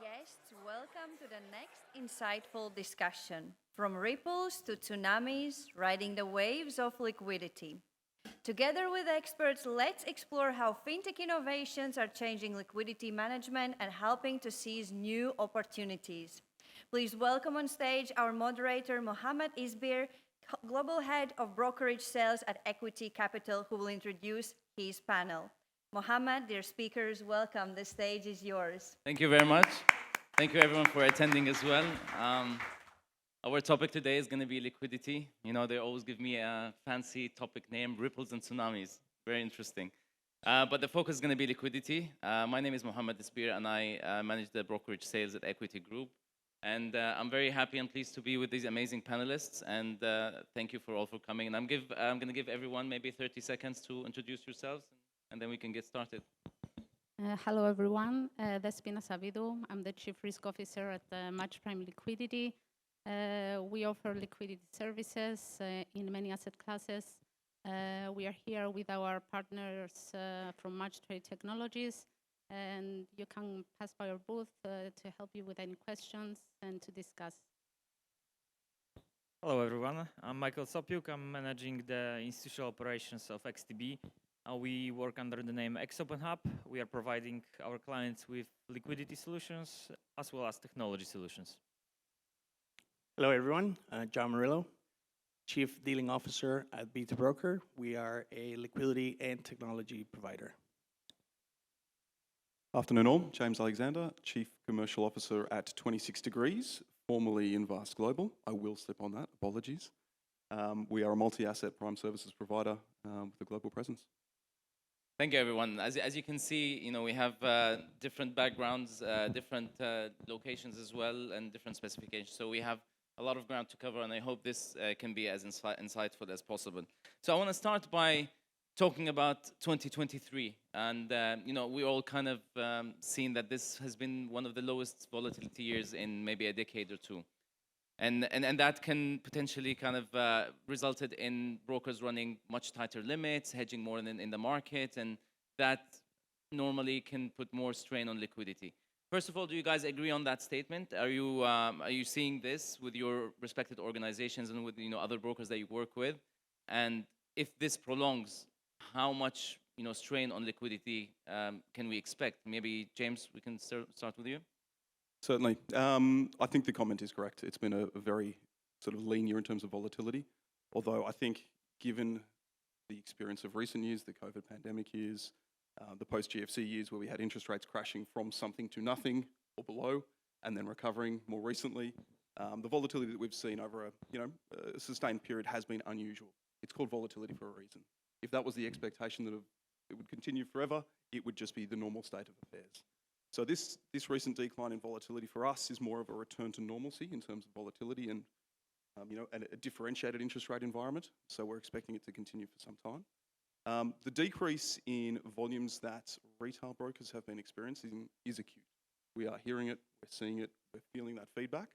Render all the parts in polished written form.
guests, welcome to the next insightful discussion. From ripples to tsunamis, riding the waves of liquidity. Together with experts, let's explore how fintech innovations are changing liquidity management and helping to seize new opportunities. Please welcome on stage our moderator, Mohammed Isbir, Global Head of Brokerage Sales at Equity Capital, who will introduce his panel. Mohammed, dear speakers, welcome. The stage is yours. Thank you very much. Thank you everyone for attending as well. Our topic today is going to be liquidity. You know, they always give me a fancy topic name, ripples and tsunamis. Very interesting. But the focus is going to be liquidity. My name is Mohammed Isbir, and I manage the brokerage sales at Equity Group. And I'm very happy and pleased to be with these amazing panelists. And thank you for all for coming. And I'm going to give everyone maybe 30 seconds to introduce yourselves, and then we can get started. Hello, everyone. Despina Savidu. I'm the Chief Risk Officer at Match Prime Liquidity. We offer liquidity services in many asset classes. We are here with our partners from Match Trade Technologies, and you can pass by our booth to help you with any questions and to discuss. Hello, everyone. I'm Michael Sopiuk. I'm managing the institutional operations of XTB. We work under the name XOpenHub. We are providing our clients with liquidity solutions as well as technology solutions. Hello, everyone. John Murillo, Chief Dealing Officer at B2Broker. We are a liquidity and technology provider. Afternoon all, James Alexander, Chief Commercial Officer at 26 Degrees, formerly Invast Global. I will slip on that, apologies. We are a multi-asset prime services provider with a global presence. Thank you, everyone. As you can see, you know, we have different backgrounds, different locations as well, and different specifications. So we have a lot of ground to cover, and I hope this can be as insightful as possible. So I want to start by talking about 2023. And, you know, we all kind of seen that this has been one of the lowest volatility years in maybe a decade or two. And that can potentially kind of resulted in brokers running much tighter limits, hedging more in the market, and that normally can put more strain on liquidity. First of all, do you guys agree on that statement? Are you seeing this with your respected organizations and with other brokers that you work with? And if this prolongs, how much strain on liquidity can we expect? Maybe James, we can start with you. Certainly. I think the comment is correct. It's been a very sort of lean year in terms of volatility. Although I think given the experience of recent years, the COVID pandemic years, the post-GFC years where we had interest rates crashing from something to nothing or below and then recovering more recently, the volatility that we've seen over a sustained period has been unusual. It's called volatility for a reason. If that was the expectation that it would continue forever, it would just be the normal state of affairs. So this recent decline in volatility for us is more of a return to normalcy in terms of volatility and a differentiated interest rate environment. So we're expecting it to continue for some time. The decrease in volumes that retail brokers have been experiencing is acute. We are hearing it, we're seeing it, we're feeling that feedback.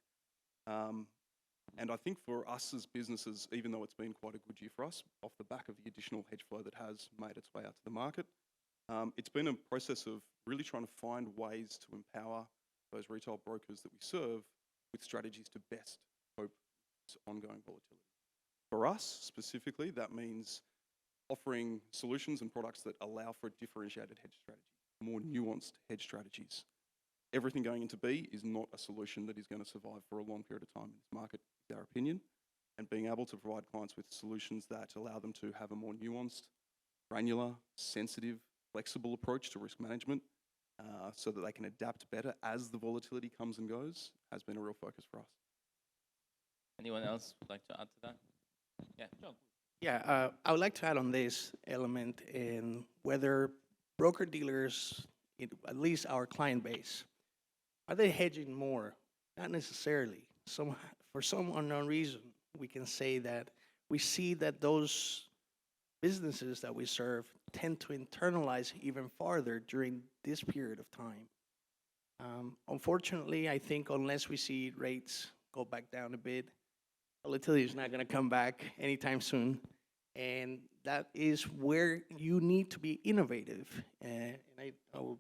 And I think for us as businesses, even though it's been quite a good year for us, off the back of the additional hedge flow that has made its way out to the market, it's been a process of really trying to find ways to empower those retail brokers that we serve with strategies to best cope with ongoing volatility. For us specifically, that means offering solutions and products that allow for a differentiated hedge strategy, more nuanced hedge strategies. Everything going into B is not a solution that is going to survive for a long period of time in this market, is our opinion. And being able to provide clients with solutions that allow them to have a more nuanced, granular, sensitive, flexible approach to risk management so that they can adapt better as the volatility comes and goes has been a real focus for us. Anyone else would like to add to that? Yeah, John. Yeah, I would like to add on this element in whether broker-dealers, at least our client base, are they hedging more? Not necessarily. For some unknown reason, we can say that we see that those businesses that we serve tend to internalize even farther during this period of time. Unfortunately, I think unless we see rates go back down a bit, volatility is not going to come back anytime soon. And that is where you need to be innovative. And I will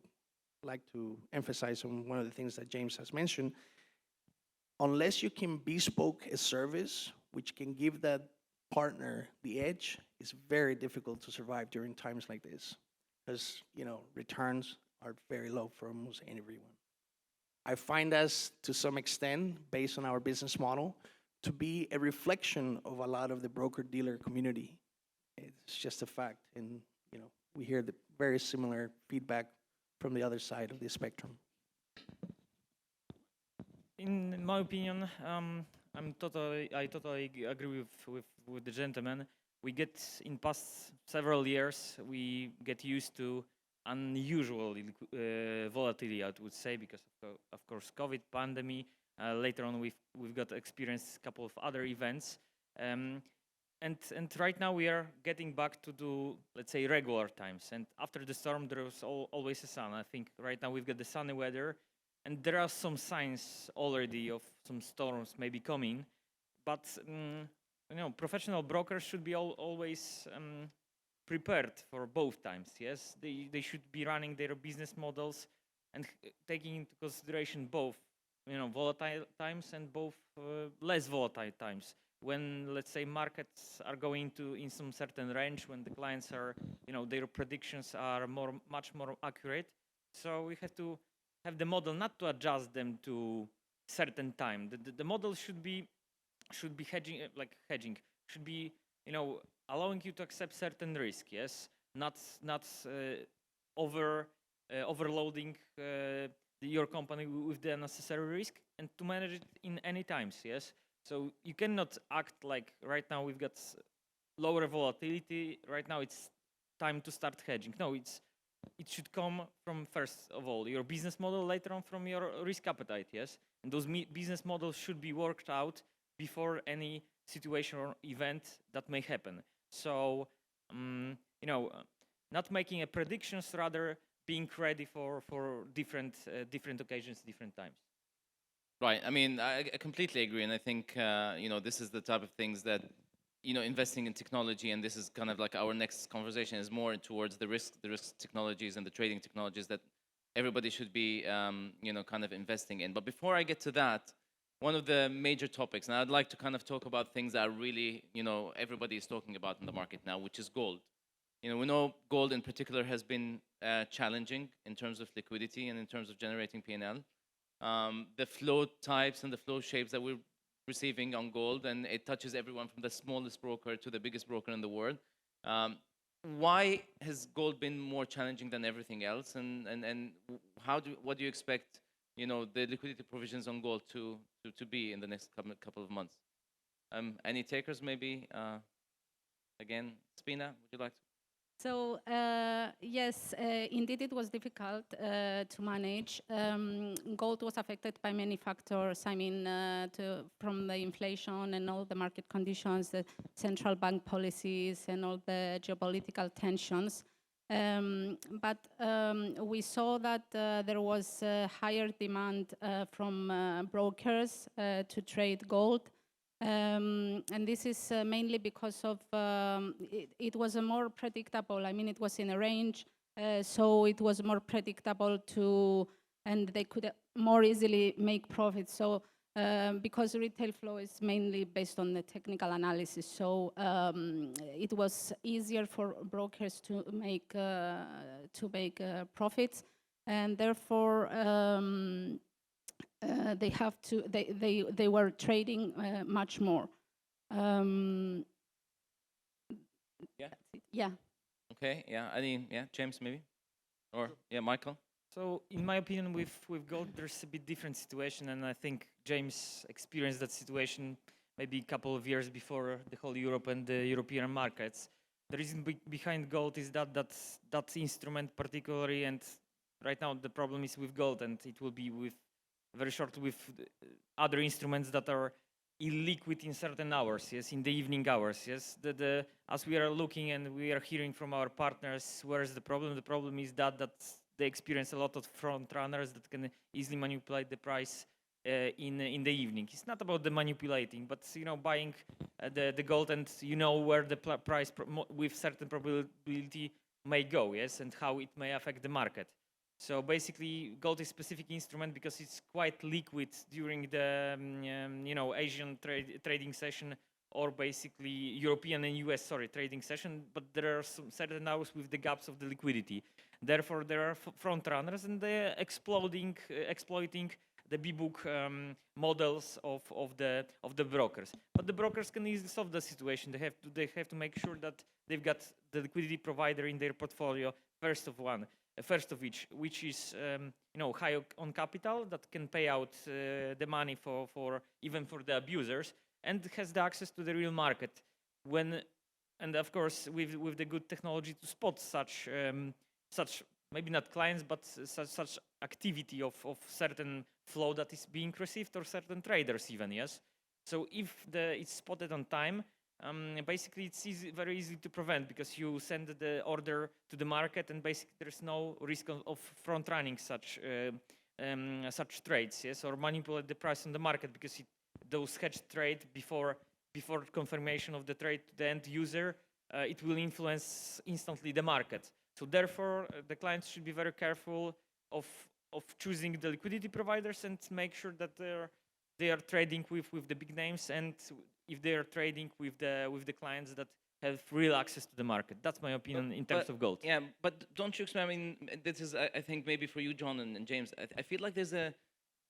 like to emphasize on one of the things that James has mentioned. Unless you can bespoke a service which can give that partner the edge, it's very difficult to survive during times like this, because returns are very low for almost everyone. I find us, to some extent, based on our business model, to be a reflection of a lot of the broker-dealer community. It's just a fact, and we hear the very similar feedback from the other side of the spectrum. In my opinion, I totally agree with the gentleman. We get in past several years, we get used to unusual volatility, I would say, because of course COVID pandemic. Later on, we've got experienced a couple of other events, and right now we are getting back to do, let's say, regular times. And after the storm, there was always a sun. I think right now we've got the sunny weather. And there are some signs already of some storms maybe coming, but professional brokers should be always prepared for both times. Yes, they should be running their business models and taking into consideration both, volatile times and both less volatile times. When, let's say, markets are going in some certain range, when the clients are, their predictions are much more accurate. So we have to have the model not to adjust them to certain time. The model should be hedging, should be allowing you to accept certain risk. Yes, not overloading your company with the necessary risk, and to manage it in any times. Yes, so you cannot act like right now we've got lower volatility. Right now it's time to start hedging. No, it should come from, first of all, your business model, later on from your risk appetite, yes? And those business models should be worked out before any situation or event that may happen. So, not making a predictions, rather being ready for different occasions, different times. Right. I mean, I completely agree, and I think this is the type of things that investing in technology, and this is kind of like our next conversation, is more towards the risk technologies and the trading technologies that everybody should be kind of investing in. But before I get to that, one of the major topics, and I'd like to kind of talk about things that are really everybody is talking about in the market now, which is gold. We know gold in particular has been challenging in terms of liquidity and in terms of generating P&L. The flow types and the flow shapes that we're receiving on gold, and it touches everyone from the smallest broker to the biggest broker in the world. Why has gold been more challenging than everything else, and what do you expect the liquidity provisions on gold to be in the next couple of months? Any takers, maybe? Again, Spina, would you like to? So yes, indeed it was difficult to manage. Gold was affected by many factors. I mean, from the inflation and all the market conditions, the central bank policies and all the geopolitical tensions. But we saw that there was higher demand from brokers to trade gold. And this is mainly because of it was a more predictable. I mean, it was in a range, so it was more predictable and they could more easily make profits. So because retail flow is mainly based on the technical analysis, so it was easier for brokers to make profits, and therefore. They were trading much more. Yeah. Yeah. Okay. Yeah. I mean, yeah. James, maybe, or yeah, Michael. So, in my opinion, with gold, there's a bit different situation, and I think James experienced that situation maybe a couple of years before the whole Europe and the European markets. The reason behind gold is that instrument particularly, and right now the problem is with gold, and it will be very short with other instruments that are illiquid in certain hours, yes, in the evening hours, yes. As we are looking and we are hearing from our partners, where is the problem? The problem is that they experience a lot of front runners that can easily manipulate the price in the evening. It's not about the manipulating, but buying the gold, and where the price with certain probability may go, yes, and how it may affect the market. So basically, gold is a specific instrument because it's quite liquid during the Asian trading session, or basically European and US trading session. But there are some certain hours with the gaps of the liquidity. Therefore, there are front runners, and they're exploiting the B-book models of the brokers. But the brokers can easily solve the situation. They have to make sure that they've got the liquidity provider in their portfolio first of which is high on capital that can pay out the money for even for the abusers, and has the access to the real market and of course with the good technology to spot such maybe not clients, but such activity of certain flow that is being received, or certain traders even, yes. So if it's spotted on time, basically it's very easy to prevent, because you send the order to the market, and basically there's no risk of front running such trades, yes, or manipulate the price on the market, because those hedged trade before confirmation of the trade to the end user, it will influence instantly the market. So therefore, the clients should be very careful of choosing the liquidity providers, and make sure that they are trading with the big names, and if they are trading with the clients that have real access to the market. That's my opinion in terms of gold. Yeah, but don't you expect, I mean, this is, I think maybe for you, John and James, I feel like there's a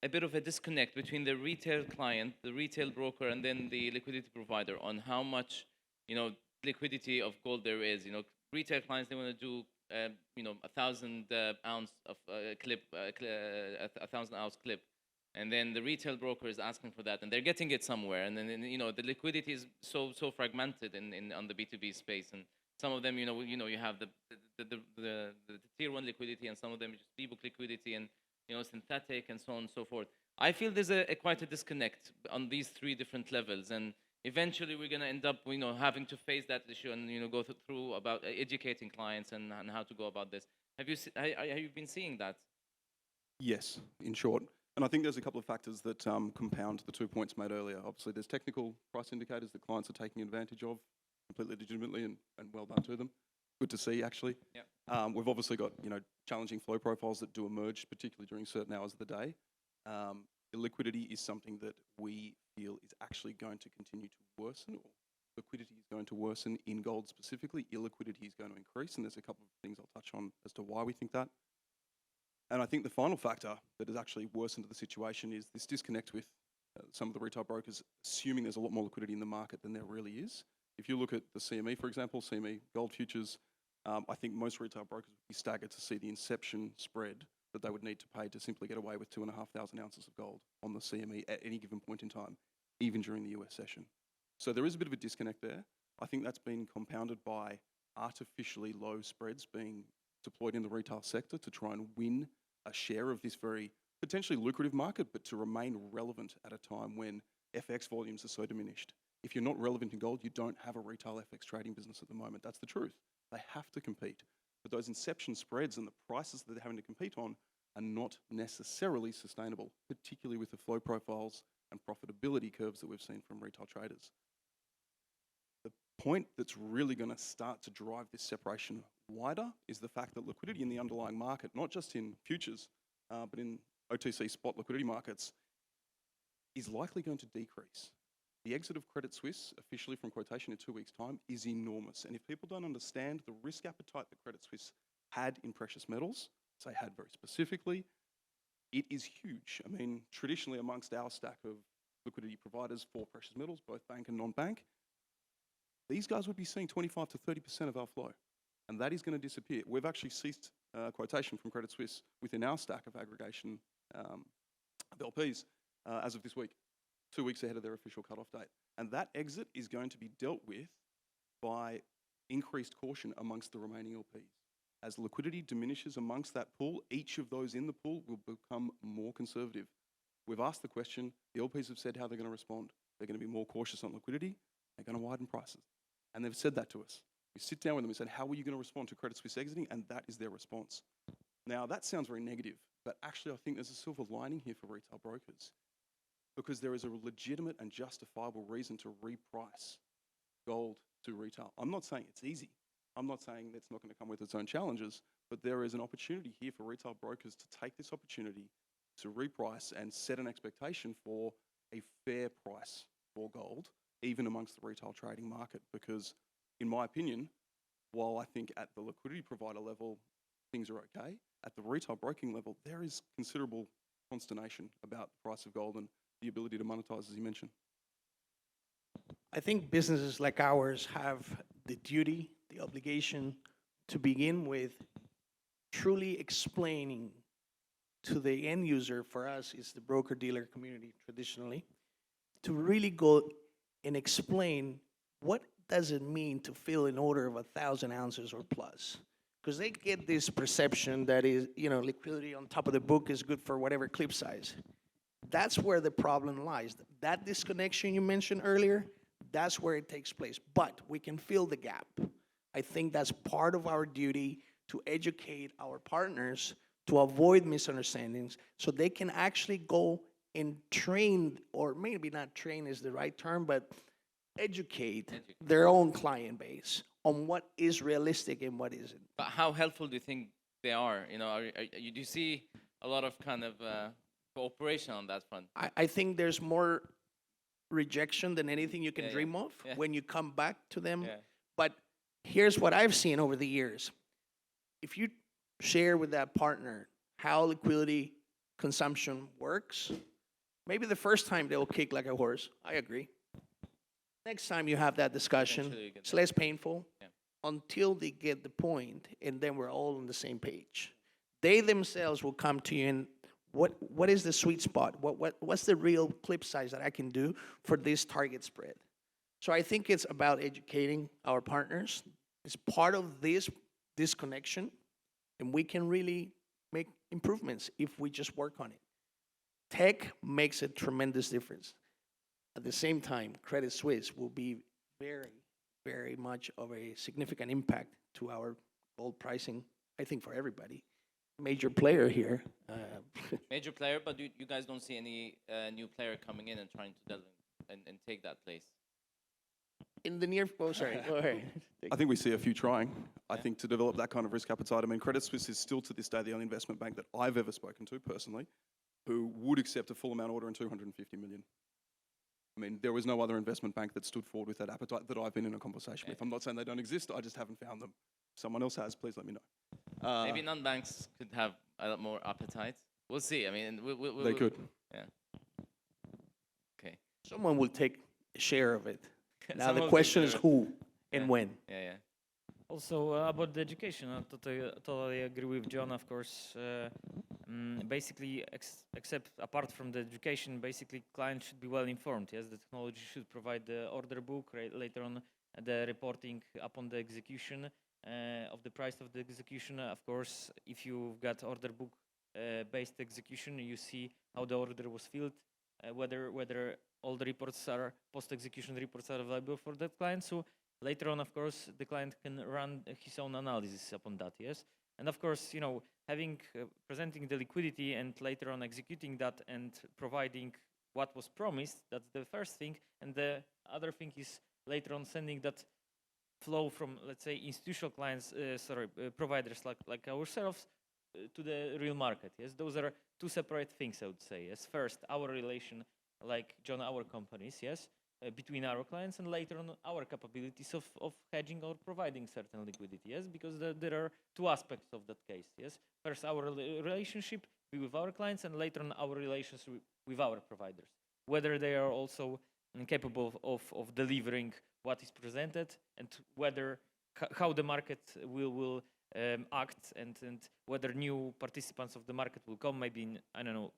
bit of a disconnect between the retail client, the retail broker, and then the liquidity provider on how much, liquidity of gold there is. Retail clients, they want to do, 1,000 ounce of clip, 1,000 ounce clip. And then the retail broker is asking for that, and they're getting it somewhere. And then the liquidity is so fragmented on the B2B space. And some of them, you have the tier one liquidity, and some of them just B-book liquidity, and synthetic, and so on and so forth. I feel there's quite a disconnect on these three different levels, and eventually we're going to end up, having to face that issue, and go through about educating clients and how to go about this. Have you been seeing that? Yes, in short. And I think there's a couple of factors that compound the 2 points made earlier. Obviously, there's technical price indicators that clients are taking advantage of completely legitimately, and well done to them. Good to see, actually. Yeah. We've obviously got challenging flow profiles that do emerge, particularly during certain hours of the day. Illiquidity is something that we feel is actually going to continue to worsen, or liquidity is going to worsen in gold specifically. Illiquidity is going to increase, and there's a couple of things I'll touch on as to why we think that. And I think the final factor that has actually worsened the situation is this disconnect with some of the retail brokers assuming there's a lot more liquidity in the market than there really is. If you look at the CME, for example, CME gold futures, I think most retail brokers would be staggered to see the inception spread that they would need to pay to simply get away with 2,500 ounces of gold on the CME at any given point in time, even during the US session. So there is a bit of a disconnect there. I think that's been compounded by artificially low spreads being deployed in the retail sector to try and win a share of this very potentially lucrative market, but to remain relevant at a time when FX volumes are so diminished. If you're not relevant in gold, you don't have a retail FX trading business at the moment. That's the truth. They have to compete. But those inception spreads and the prices that they're having to compete on are not necessarily sustainable, particularly with the flow profiles and profitability curves that we've seen from retail traders. The point that's really going to start to drive this separation wider is the fact that liquidity in the underlying market, not just in futures, but in OTC spot liquidity markets, is likely going to decrease. The exit of Credit Suisse, officially from quotation in 2 weeks' time, is enormous. And if people don't understand the risk appetite that Credit Suisse had in precious metals, say had very specifically, it is huge. I mean, traditionally amongst our stack of liquidity providers for precious metals, both bank and non-bank, these guys would be seeing 25 to 30% of our flow. And that is going to disappear. We've actually ceased quotation from Credit Suisse within our stack of aggregation of LPs as of this week, 2 weeks ahead of their official cutoff date. And that exit is going to be dealt with by increased caution amongst the remaining LPs. As liquidity diminishes amongst that pool, each of those in the pool will become more conservative. We've asked the question, the LPs have said how they're going to respond. They're going to be more cautious on liquidity, they're going to widen prices. And they've said that to us. We sit down with them and said, how are you going to respond to Credit Suisse exiting? And that is their response. Now, that sounds very negative, but actually I think there's a silver lining here for retail brokers, because there is a legitimate and justifiable reason to reprice gold to retail. I'm not saying it's easy. I'm not saying that's not going to come with its own challenges, but there is an opportunity here for retail brokers to take this opportunity to reprice and set an expectation for a fair price for gold, even amongst the retail trading market. Because, in my opinion, while I think at the liquidity provider level things are okay, at the retail broking level there is considerable consternation about the price of gold and the ability to monetize, as you mentioned. I think businesses like ours have the duty, the obligation to begin with truly explaining to the end user, for us is the broker-dealer community traditionally, to really go and explain what does it mean to fill an order of 1,000 ounces or plus. Because they get this perception that is, liquidity on top of the book is good for whatever clip size. That's where the problem lies. That disconnection you mentioned earlier, that's where it takes place. But we can fill the gap. I think that's part of our duty to educate our partners to avoid misunderstandings so they can actually go and train, or maybe not train is the right term, but educate their own client base on what is realistic and what isn't. But how helpful do you think they are? Do you see a lot of kind of cooperation on that front? I think there's more rejection than anything you can Yeah, dream of yeah. when you come back to them. Yeah. But here's what I've seen over the years. If you share with that partner how liquidity consumption works, maybe the first time they'll kick like a horse. I agree. Next time you have that discussion, Eventually you get it's there. less painful Yeah. until they get the point, and then we're all on the same page. They themselves will come to you and what is the sweet spot? What's the real clip size that I can do for this target spread? So I think it's about educating our partners. It's part of this connection, and we can really make improvements if we just work on it. Tech makes a tremendous difference. At the same time, Credit Suisse will be very, very much of a significant impact to our gold pricing, I think, for everybody. Major player here. Major player, but you guys don't see any new player coming in and trying to delve in and take that place? In the near, sorry, go ahead. I think we see a few trying. I think to develop that kind of risk appetite. I mean, Credit Suisse is still to this day the only investment bank that I've ever spoken to personally who would accept a full amount order in 250 million. I mean, there was no other investment bank that stood forward with that appetite that I've been in a conversation with. I'm not saying they don't exist, I just haven't found them. If someone else has, please let me know. Maybe non-banks could have a lot more appetite. We'll see. I mean, They could. Yeah. Okay. Someone will take a share of it. Now Someone the will question take is care who and Yeah. when. Yeah, yeah. Also about the education, I totally agree with John. Of course, basically, except apart from the education, basically clients should be well informed. Yes, the technology should provide the order book, later on the reporting upon the execution of the price of the execution. Of course, if you've got order book based execution, you see how the order was filled, whether all the reports are post-execution reports are available for that client. So later on, of course, the client can run his own analysis upon that, yes? And of course, having, presenting the liquidity and later on executing that and providing what was promised, that's the first thing. And the other thing is later on sending that flow from, let's say, institutional clients, providers like ourselves to the real market, yes? Those are two separate things, I would say, yes? First, our relation, like John, our companies, yes? Between our clients, and later on our capabilities of hedging or providing certain liquidity, yes, because there are two aspects of that case, yes. First, our relationship with our clients, and later on our relations with our providers, whether they are also capable of delivering what is presented, and whether how the market will act, and whether new participants of the market will come, maybe in, I don't know,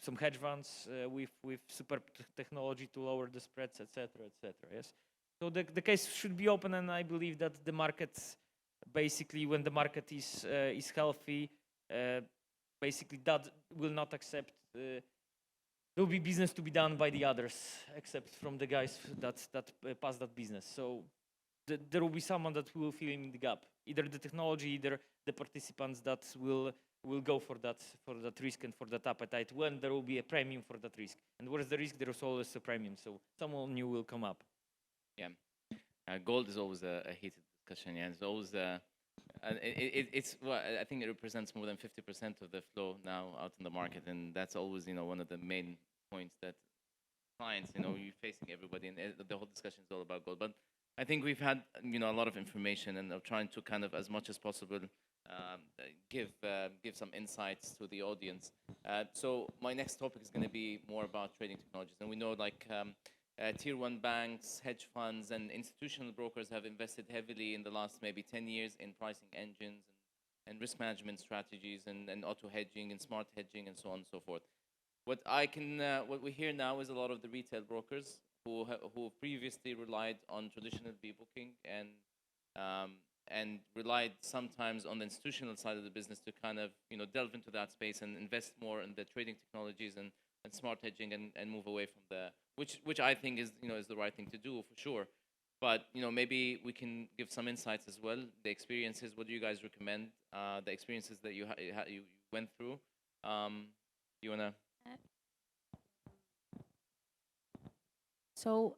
some hedge funds with super technology to lower the spreads, etc., etc. Yes, so the case should be open, and I believe that the market, basically, when the market is healthy, basically that will not accept. There will be business to be done by the others, except from the guys that pass that business. So there will be someone that will fill in the gap, either the technology, either the participants that will go for that risk and for that appetite, when there will be a premium for that risk. And where's the risk, there is always a premium. So someone new will come up. Yeah. Gold is always a heated discussion. Yeah, it's always it's well, I think it represents more than 50% of the flow now out in the market, and that's always one of the main points that clients, you're facing everybody, and the whole discussion is all about gold. But I think we've had a lot of information, and I'm trying to kind of as much as possible give some insights to the audience. So my next topic is going to be more about trading technologies, and we know like tier one banks, hedge funds, and institutional brokers have invested heavily in the last maybe 10 years in pricing engines and risk management strategies and auto hedging and smart hedging and so on and so forth. What we hear now is a lot of the retail brokers who previously relied on traditional booking and relied sometimes on the institutional side of the business to kind of delve into that space and invest more in the trading technologies and smart hedging and move away from which I think is is the right thing to do for sure. But maybe we can give some insights as well. The experiences, what do you guys recommend? The experiences that you went through. You wanna? So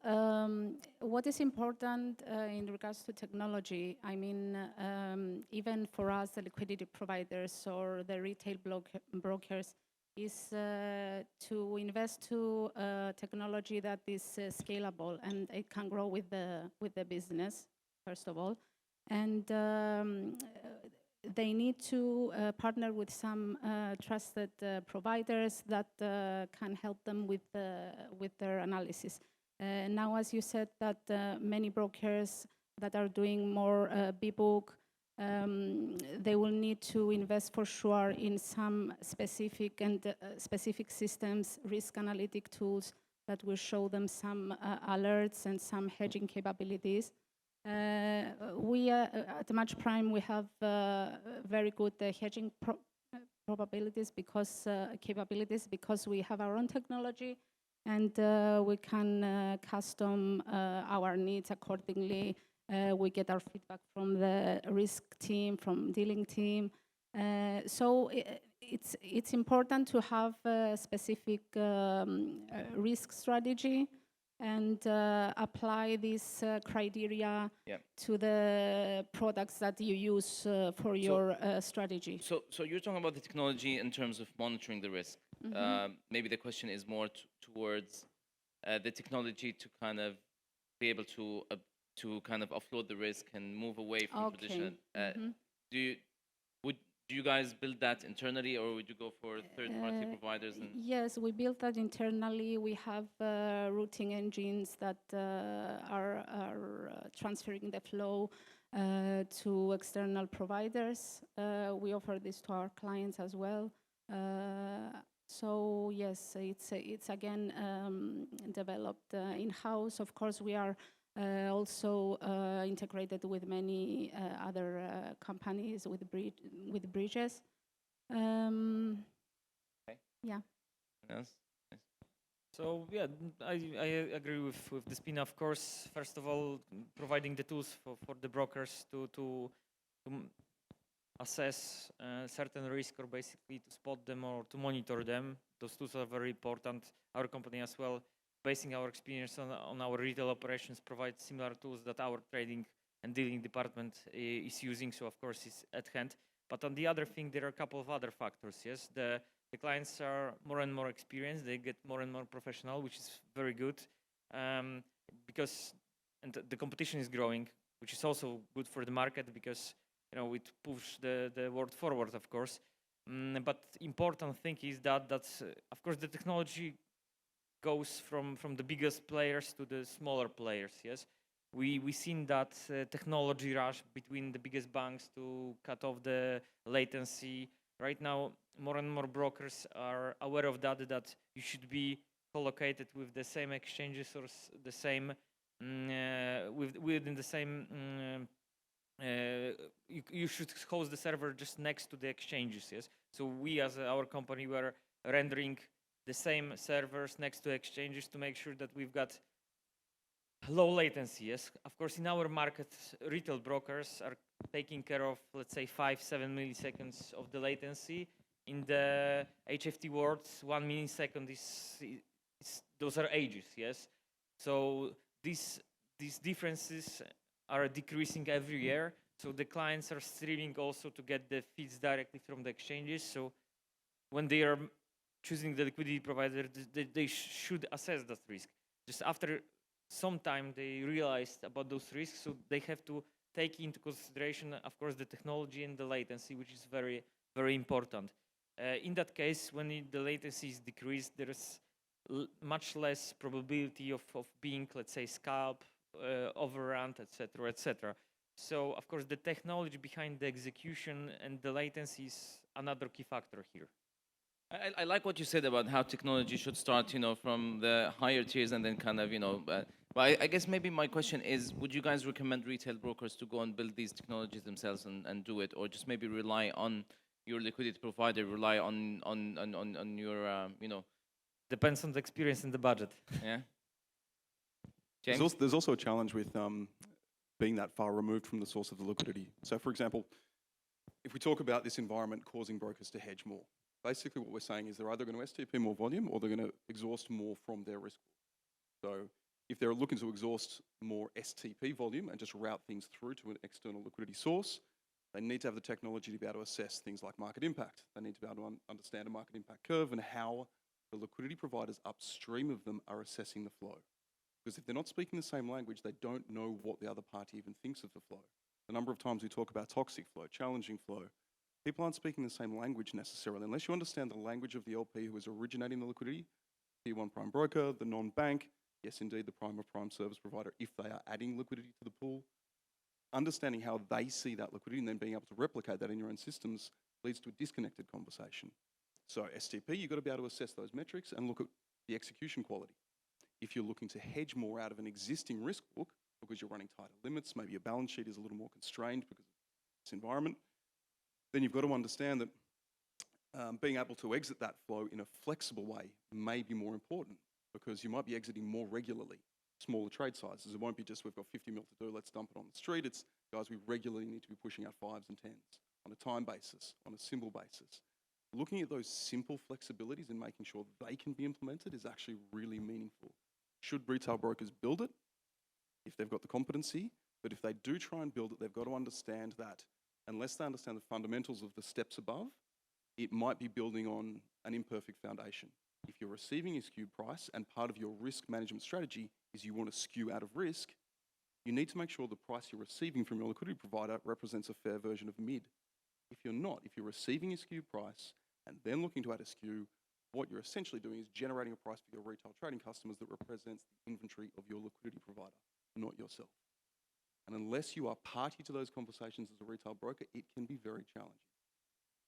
what is important in regards to technology, I mean, even for us, the liquidity providers or the retail brokers, is to invest to technology that is scalable and it can grow with the business, first of all. And they need to partner with some trusted providers that can help them with their analysis. Now, as you said, that many brokers that are doing more B-book, they will need to invest for sure in some specific systems, risk analytic tools that will show them some alerts and some hedging capabilities. We at Match Prime, we have very good hedging capabilities because we have our own technology, and we can custom our needs accordingly. We get our feedback from the risk team, from dealing team. So it's important to have a specific risk strategy and apply this criteria to the products that you use for your strategy. So you're talking about the technology in terms of monitoring the risk. Maybe the question is more towards the technology to kind of be able to kind of offload the risk and move away from traditional. Do you guys build that internally, or would you go for third-party providers? Yes, we built that internally. We have routing engines that are transferring the flow to external providers. We offer this to our clients as well. So yes, it's again developed in-house. Of course, we are also integrated with many other companies with bridges. Yeah. Yes. So yeah, I agree with the spin. Of course, first of all, providing the tools for the brokers to assess certain risk, or basically to spot them or to monitor them. Those tools are very important. Our company as well, basing our experience on our retail operations, provides similar tools that our trading and dealing department is using. So of course it's at hand. But on the other thing, there are a couple of other factors. Yes, the clients are more and more experienced. They get more and more professional, which is very good, because the competition is growing, which is also good for the market because it pushes the world forward, of course. But important thing is that of course the technology goes from the biggest players to the smaller players. Yes, we seen that technology rush between the biggest banks to cut off the latency. Right now, more and more brokers are aware of that you should be co-located with the same exchanges or the same within the same. You should host the server just next to the exchanges. Yes, so we as our company were rendering the same servers next to exchanges to make sure that we've got low latency. Yes, of course, in our market, retail brokers are taking care of, let's say, 5-7 milliseconds of the latency. In the HFT world, 1 millisecond is those are ages. Yes, so these differences are decreasing every year. So the clients are streaming also to get the feeds directly from the exchanges. So when they are choosing the liquidity provider, they should assess that risk. Just after some time, they realized about those risks, so they have to take into consideration, of course, the technology and the latency, which is very, very important. In that case, when the latency is decreased, there is much less probability of being, let's say, scalped, overrun, etc., etc. So, of course, the technology behind the execution and the latency is another key factor here. I like what you said about how technology should start, from the higher tiers and then kind of, but I guess maybe my question is, would you guys recommend retail brokers to go and build these technologies themselves and do it, or just maybe rely on your liquidity provider, rely on your, Depends on the experience and the budget. yeah? There's James? there's also a challenge with being that far removed from the source of the liquidity. So, for example, if we talk about this environment causing brokers to hedge more, basically what we're saying is they're either going to STP more volume or they're going to exhaust more from their risk pool. So if they're looking to exhaust more STP volume and just route things through to an external liquidity source, they need to have the technology to be able to assess things like market impact. They need to be able to understand a market impact curve and how the liquidity providers upstream of them are assessing the flow. Because if they're not speaking the same language, they don't know what the other party even thinks of the flow. The number of times we talk about toxic flow, challenging flow, people aren't speaking the same language necessarily. Unless you understand the language of the LP who is originating the liquidity, Tier 1 prime broker, the non-bank, yes, indeed, the prime or prime service provider, if they are adding liquidity to the pool, understanding how they see that liquidity and then being able to replicate that in your own systems leads to a disconnected conversation. So STP, you've got to be able to assess those metrics and look at the execution quality. If you're looking to hedge more out of an existing risk book because you're running tighter limits, maybe your balance sheet is a little more constrained because of this environment, then you've got to understand that being able to exit that flow in a flexible way may be more important because you might be exiting more regularly, smaller trade sizes. It won't be just we've got 50 mil to do, let's dump it on the street. It's guys, we regularly need to be pushing out 5s and 10s on a time basis, on a symbol basis. Looking at those simple flexibilities and making sure they can be implemented is actually really meaningful. Should retail brokers build it? If they've got the competency, but if they do try and build it, they've got to understand that unless they understand the fundamentals of the steps above, it might be building on an imperfect foundation. If you're receiving a skewed price and part of your risk management strategy is you want to skew out of risk, you need to make sure the price you're receiving from your liquidity provider represents a fair version of mid. If you're not, if you're receiving a skewed price and then looking to add a skew, what you're essentially doing is generating a price for your retail trading customers that represents the inventory of your liquidity provider, not yourself. And unless you are party to those conversations as a retail broker, it can be very challenging.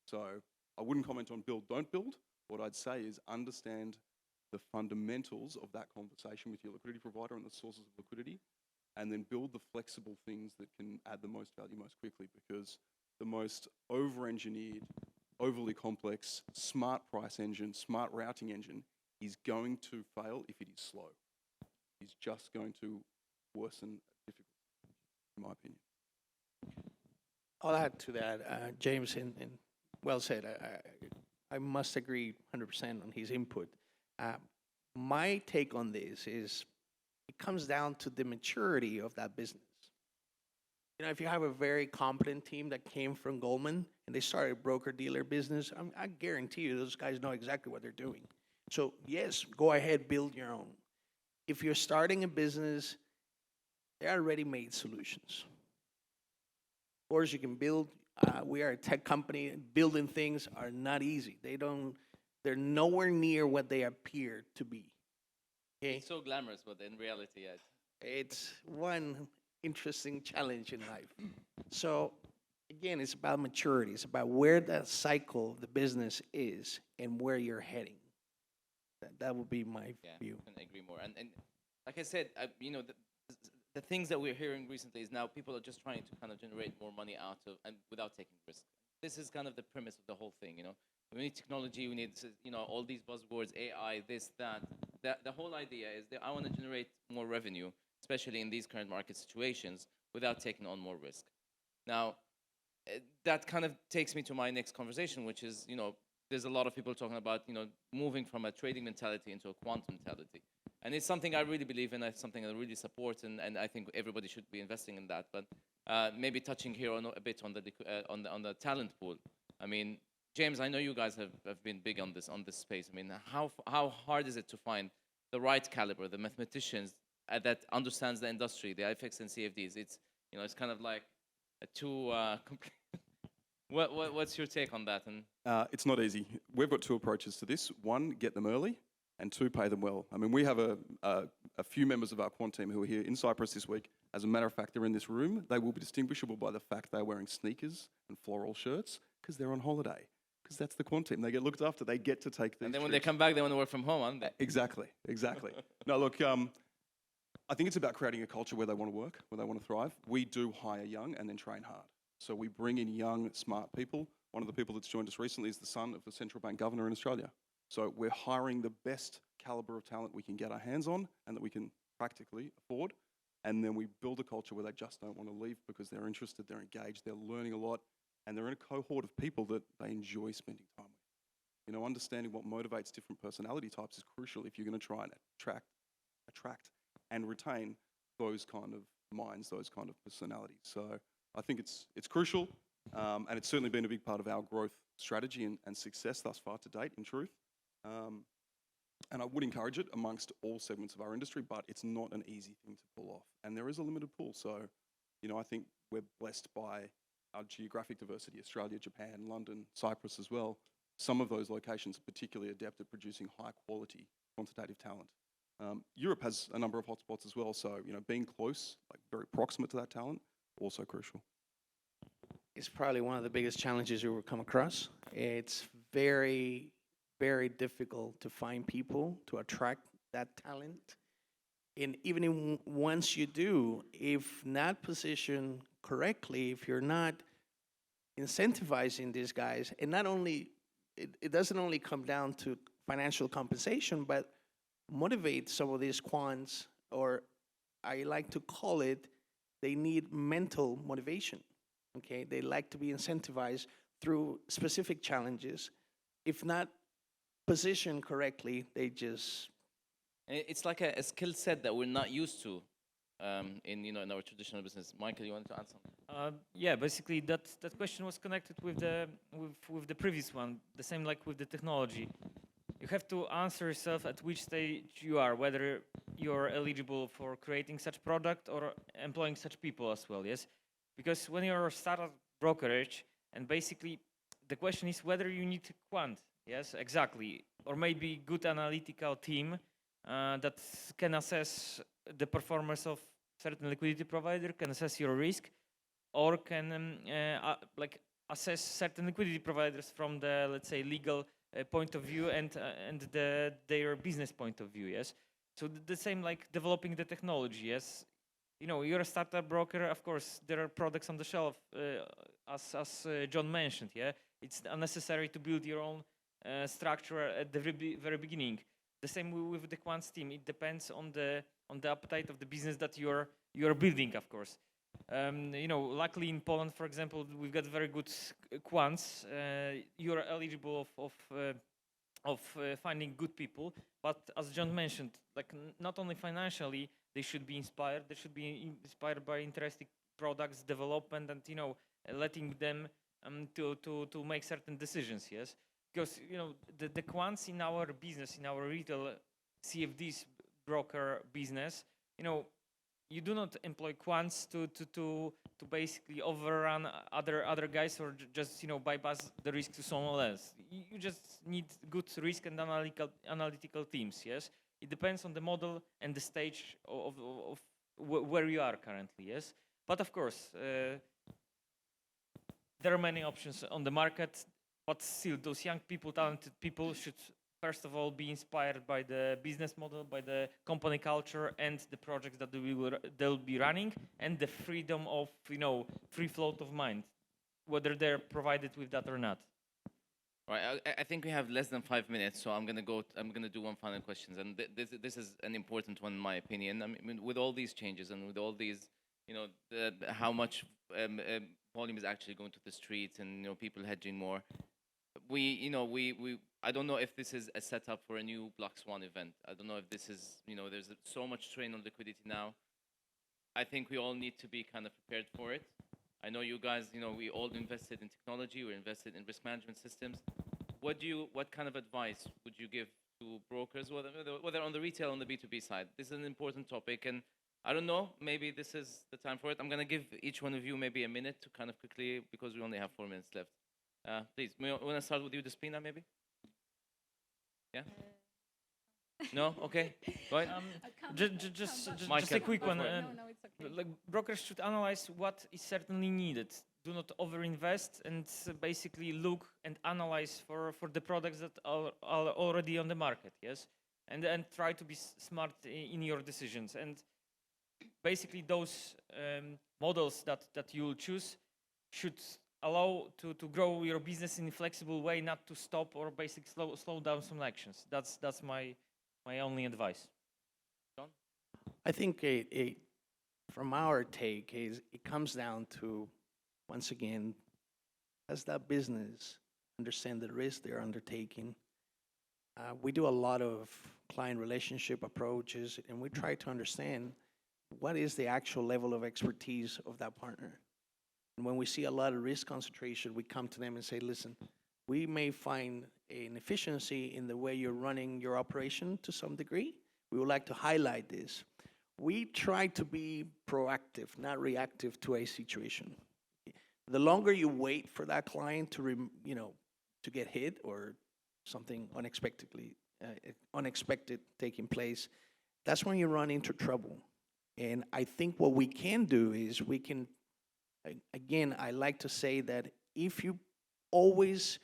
So I wouldn't comment on build, don't build. What I'd say is understand the fundamentals of that conversation with your liquidity provider and the sources of liquidity, and then build the flexible things that can add the most value most quickly, because the most over-engineered, overly complex, smart price engine, smart routing engine is going to fail if it is slow. It's just going to worsen difficulty, in my opinion. I'll add to that, James, and well said. I must agree 100% on his input. My take on this is it comes down to the maturity of that business. You know, if you have a very competent team that came from Goldman and they started a broker-dealer business, I guarantee you those guys know exactly what they're doing. So yes, go ahead, build your own. If you're starting a business, there are ready-made solutions. Of course, you can build. We are a tech company. Building things are not easy. They're nowhere near what they appear to be. Okay? It's so glamorous, but in reality, yeah. It's one interesting challenge in life. So again, it's about maturity. It's about where that cycle of the business is and where you're heading. That would be my view. I couldn't agree more. And like I said, the things that we're hearing recently is now people are just trying to kind of generate more money out of and without taking risk. This is kind of the premise of the whole thing, We need technology, we need, all these buzzwords, AI, this, that. The whole idea is that I want to generate more revenue, especially in these current market situations, without taking on more risk. Now, that kind of takes me to my next conversation, which is, there's a lot of people talking about, moving from a trading mentality into a quant mentality. And it's something I really believe in. It's something I really support, and I think everybody should be investing in that. But maybe touching here on a bit on the talent pool. I mean, James, I know you guys have been big on this space. I mean, how hard is it to find the right caliber, the mathematicians that understands the industry, the IFX and CFDs? It's kind of like a two. What's your take on that? And It's not easy. We've got two approaches to this. One, get them early, and two, pay them well. I mean, we have a few members of our quant team who are here in Cyprus this week. As a matter of fact, they're in this room. They will be distinguishable by the fact they're wearing sneakers and floral shirts because they're on holiday. Because that's the quant team. They get looked after. They get to take these and then when they come back, they want to work from home, aren't they? Exactly. No, look, I think it's about creating a culture where they want to work, where they want to thrive. We do hire young and then train hard. So we bring in young, smart people. One of the people that's joined us recently is the son of the central bank governor in Australia. So we're hiring the best caliber of talent we can get our hands on and that we can practically afford. And then we build a culture where they just don't want to leave because they're interested, they're engaged, they're learning a lot, and they're in a cohort of people that they enjoy spending time with. You know, understanding what motivates different personality types is crucial if you're going to try and attract and retain those kind of minds, those kind of personalities. So I think it's crucial, and it's certainly been a big part of our growth strategy and success thus far to date, in truth. And I would encourage it amongst all segments of our industry, but it's not an easy thing to pull off. And there is a limited pool. So, you know, I think we're blessed by our geographic diversity, Australia, Japan, London, Cyprus as well. Some of those locations are particularly adept at producing high quality quantitative talent. Europe has a number of hotspots as well. So, you know, being close, like very proximate to that talent, also crucial. It's probably one of the biggest challenges you will come across. It's very, very difficult to find people to attract that talent. And even once you do, if not positioned correctly, if you're not incentivizing these guys, and not only, it doesn't only come down to financial compensation, but motivate some of these quants, or I like to call it, they need mental motivation. Okay, they like to be incentivized through specific challenges. If not positioned correctly, they just... It's like a skill set that we're not used to in our traditional business. Michael, you wanted to add something? Yeah, basically that question was connected with the previous one. The same like with the technology. You have to answer yourself at which stage you are, whether you're eligible for creating such product or employing such people as well. Yes, because when you're a startup brokerage, and basically the question is whether you need quant. Yes, exactly, or maybe good analytical team that can assess the performance of certain liquidity provider, can assess your risk, or can like assess certain liquidity providers from the, let's say, legal point of view and their business point of view. Yes, so the same like developing the technology. Yes, you know, you're a startup broker. Of course, there are products on the shelf, as John mentioned. Yeah, it's unnecessary to build your own structure at the very beginning. The same with the quants team. It depends on the appetite of the business that you're building, of course. You know, luckily in Poland, for example, we've got very good quants. You're eligible of finding good people, but as John mentioned, like not only financially, they should be inspired. They should be inspired by interesting products development and, you know, letting them to make certain decisions. Yes. Because, you know, the quants in our business, in our retail CFDs broker business, you know, you do not employ quants to basically overrun other guys or just, you know, bypass the risk to someone else. You just need good risk and analytical teams. Yes, it depends on the model and the stage of where you are currently. Yes, but of course there are many options on the market. But still, those young people, talented people should, first of all, be inspired by the business model, by the company culture, and the projects that they'll be running, and the freedom of, you know, free float of mind, whether they're provided with that or not. Right. I think we have less than 5 minutes, so I'm gonna do one final question, and this is an important one in my opinion. I mean, with all these changes and with all these, you know, how much volume is actually going to the streets, and, you know, people hedging more. I don't know if this is a setup for a new Black Swan event. I don't know if this is, there's so much strain on liquidity now. I think we all need to be kind of prepared for it. I know you guys, we all invested in technology, we're invested in risk management systems. What kind of advice would you give to brokers, whether on the retail or on the B2B side? This is an important topic, and I don't know, maybe this is the time for it. I'm going to give each one of you maybe a minute to kind of quickly, because we only have 4 minutes left. Please, we want to start with you, Despina, maybe? Yeah? No? Okay. Go ahead. Just Michael, a quick go one. for it. No, it's okay. Like brokers should analyze what is certainly needed. Do not overinvest, and basically look and analyze for the products that are already on the market. Yes, and try to be smart in your decisions. And basically, those models that you will choose should allow to grow your business in a flexible way, not to stop or basically slow down some actions. That's my only advice. John? I think from our take is it comes down to, once again, does that business understand the risk they're undertaking? We do a lot of client relationship approaches, and we try to understand what is the actual level of expertise of that partner. And when we see a lot of risk concentration, we come to them and say, listen, we may find an efficiency in the way you're running your operation to some degree. We would like to highlight this. We try to be proactive, not reactive to a situation. The longer you wait for that client to, to get hit or something unexpected taking place, that's when you run into trouble. And I think what we can do is we can, again, I like to say that if you always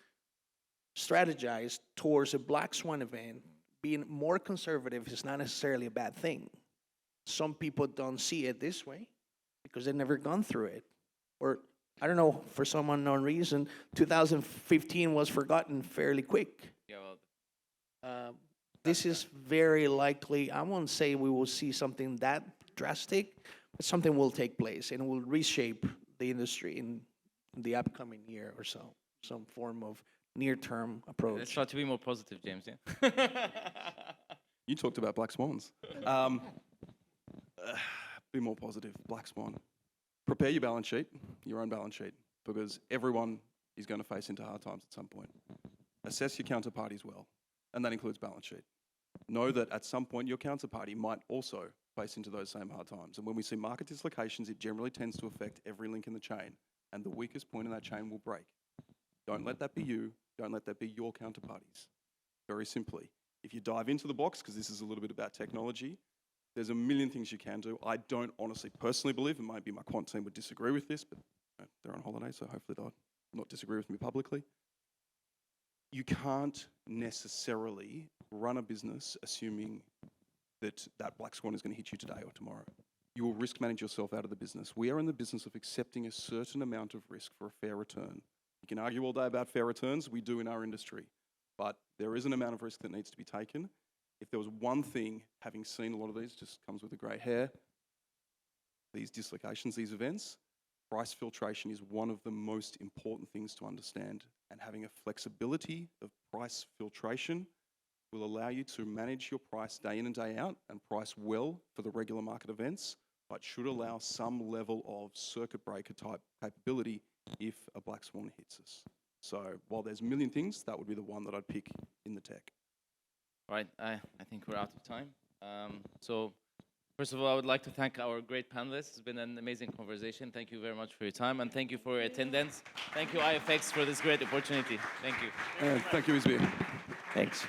strategize towards a Black Swan event, being more conservative is not necessarily a bad thing. Some people don't see it this way because they've never gone through it. Or, I don't know, for some unknown reason, 2015 was forgotten fairly quick. Yeah, well, This is very likely, I won't say we will see something that drastic, but something will take place and will reshape the industry in the upcoming year or so, some form of near-term approach. let's try to be more positive, James, yeah? You talked about black swans. Be more positive, black swan. Prepare your balance sheet, your own balance sheet, because everyone is going to face into hard times at some point. Assess your counterparties well, and that includes balance sheet. Know that at some point your counterparty might also face into those same hard times. And when we see market dislocations, it generally tends to affect every link in the chain, and the weakest point in that chain will break. Don't let that be you. Don't let that be your counterparties. Very simply. If you dive into the box, because this is a little bit about technology, there's a million things you can do. I don't honestly personally believe, and maybe my quant team would disagree with this, but they're on holiday, so hopefully they'll not disagree with me publicly. You can't necessarily run a business assuming that that black swan is going to hit you today or tomorrow. You will risk manage yourself out of the business. We are in the business of accepting a certain amount of risk for a fair return. You can argue all day about fair returns, we do in our industry, but there is an amount of risk that needs to be taken. If there was one thing, having seen a lot of these, just comes with the grey hair, these dislocations, these events, price filtration is one of the most important things to understand, and having a flexibility of price filtration will allow you to manage your price day in and day out and price well for the regular market events, but should allow some level of circuit breaker type capability if a black swan hits us. So while there's a million things, that would be the one that I'd pick in the tech. Right, I think we're out of time. So first of all, I would like to thank our great panelists. It's been an amazing conversation. Thank you very much for your time, and thank you for your attendance. Thank you, IFX, for this great opportunity. Thank you. Thank you, Izbir. Thanks.